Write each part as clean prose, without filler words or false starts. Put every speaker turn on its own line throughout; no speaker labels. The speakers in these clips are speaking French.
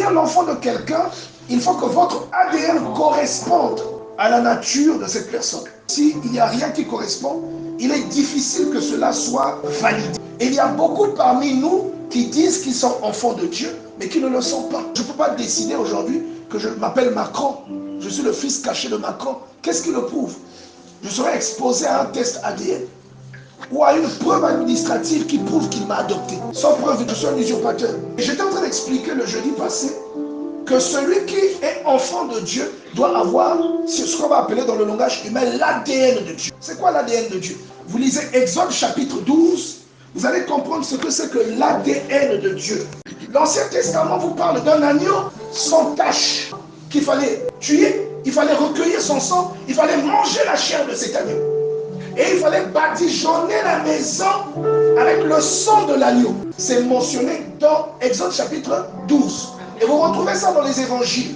devenir l'enfant de quelqu'un, il faut que votre ADN corresponde à la nature de cette personne. S'il n'y a rien qui correspond, il est difficile que cela soit validé. Et il y a beaucoup parmi nous qui disent qu'ils sont enfants de Dieu, mais qui ne le sont pas. Je ne peux pas décider aujourd'hui que je m'appelle Macron. Je suis le fils caché de Macron. Qu'est-ce qui le prouve? Je serai exposé à un test ADN ou à une preuve administrative qui prouve qu'il m'a adopté. Sans preuve, je suis un usurpateur. J'étais en train d'expliquer le jeudi passé que celui qui est enfant de Dieu doit avoir ce qu'on va appeler dans le langage humain l'ADN de Dieu. C'est quoi l'ADN de Dieu? Vous lisez Exode chapitre 12, vous allez comprendre ce que c'est que l'ADN de Dieu. L'Ancien Testament vous parle d'un agneau sans tache qu'il fallait tuer, il fallait recueillir son sang, il fallait manger la chair de cet agneau. Et il fallait badigeonner la maison avec le sang de l'agneau. C'est mentionné dans Exode chapitre 12. Et vous retrouvez ça dans les évangiles.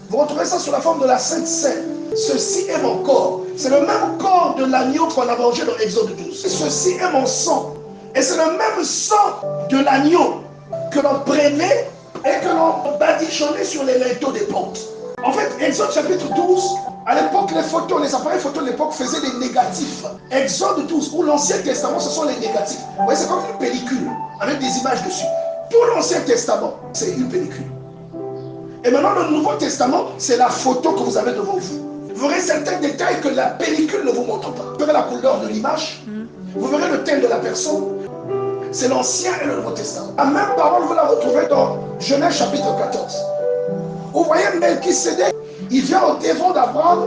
Vous retrouvez ça sous la forme de la Sainte Seine. Ceci est mon corps. C'est le même corps de l'agneau qu'on a mangé dans Exode 12. Ceci est mon sang. Et c'est le même sang de l'agneau que l'on prenait et que l'on badigeonnait sur les linteaux des portes. En fait, Exode chapitre 12, à l'époque, les appareils photos de l'époque faisaient des négatifs. Exode 12, ou l'Ancien Testament, ce sont les négatifs. Vous voyez, c'est comme une pellicule avec des images dessus. Tout l'Ancien Testament, c'est une pellicule. Et maintenant, le Nouveau Testament, c'est la photo que vous avez devant vous. Vous verrez certains détails que la pellicule ne vous montre pas. Vous verrez la couleur de l'image, vous verrez le thème de la personne. C'est l'Ancien et le Nouveau Testament. La même parole, vous la retrouvez dans Genèse chapitre 14. Vous voyez Melchisédek, il vient au devant d'Abraham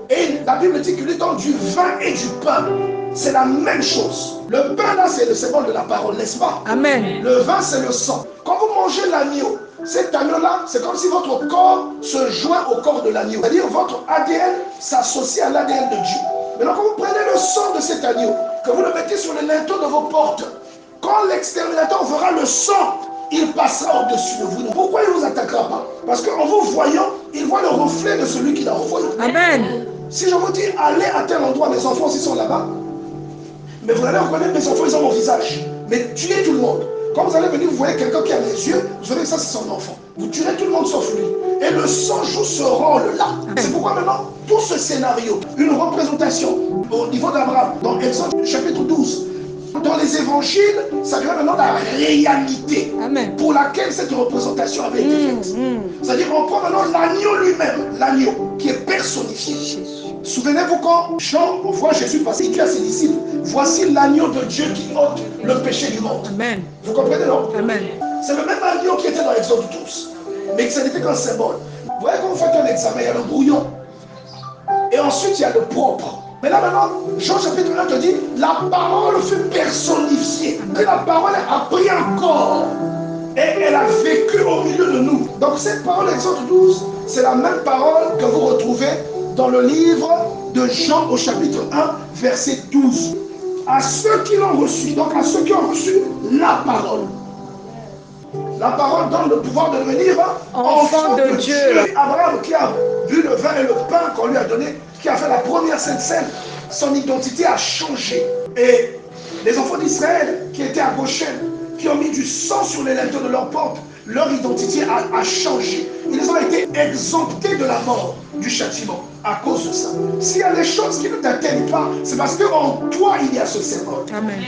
et la Bible dit qu'il lui donne du vin et du pain. C'est la même chose. Le pain là, c'est le symbole de la parole, n'est-ce pas?
Amen.
Le vin, c'est le sang. Quand vous mangez l'agneau, cet agneau-là, c'est comme si votre corps se joint au corps de l'agneau. C'est-à-dire votre ADN s'associe à l'ADN de Dieu. Maintenant, quand vous prenez le sang de cet agneau, que vous le mettez sur les linteaux de vos portes, quand l'exterminateur verra le sang, il passera au-dessus de vous. Pourquoi il ne vous attaquera pas? Parce qu'en vous voyant, il voit le reflet de celui qui l'a envoyé.
Amen.
Si je vous dis, allez à tel endroit, mes enfants aussi sont là-bas, mais vous allez reconnaître mes enfants, ils ont mon visage. Mais tuez tout le monde. Quand vous allez venir, vous voyez quelqu'un qui a les yeux, vous savez que ça, c'est son enfant. Vous tuerez tout le monde sauf lui. Et le sang joue ce rôle-là. C'est pourquoi maintenant, tout ce scénario, une représentation au niveau d'Abraham, dans Exode chapitre 12, dans les évangiles, ça devient maintenant la réalité. Amen. Pour laquelle cette représentation avait été faite. C'est-à-dire qu'on prend maintenant l'agneau lui-même, l'agneau qui est personnifié. Souvenez-vous quand Jean voit Jésus passer, il dit à ses disciples, voici l'agneau de Dieu qui ôte le péché du monde. Amen. Vous comprenez, non? Amen. C'est le même agneau qui était dans Exode 12, mais ce n'était qu'un symbole. Vous voyez, quand vous faites un examen, il y a le brouillon, et ensuite il y a le propre. Mais là maintenant, Jean chapitre 1 te dit, la parole fut personnifiée. Et la parole a pris un corps. Et elle a vécu au milieu de nous. Donc cette parole, Exode 12, c'est la même parole que vous retrouvez dans le livre de Jean au chapitre 1, verset 12. À ceux qui l'ont reçu, donc à ceux qui ont reçu la parole. La parole donne le pouvoir de devenir enfant de Dieu. Abraham qui a vu le vin et le pain qu'on lui a donné, qui a fait la première Sainte Seine, son identité a changé. Et les enfants d'Israël qui étaient à Goshen, qui ont mis du sang sur les linteaux de leur porte, leur identité a changé. Ils ont été exemptés de la mort, du châtiment, à cause de ça. S'il y a des choses qui ne t'atteignent pas, c'est parce qu'en toi, il y a ce symbole. Amen.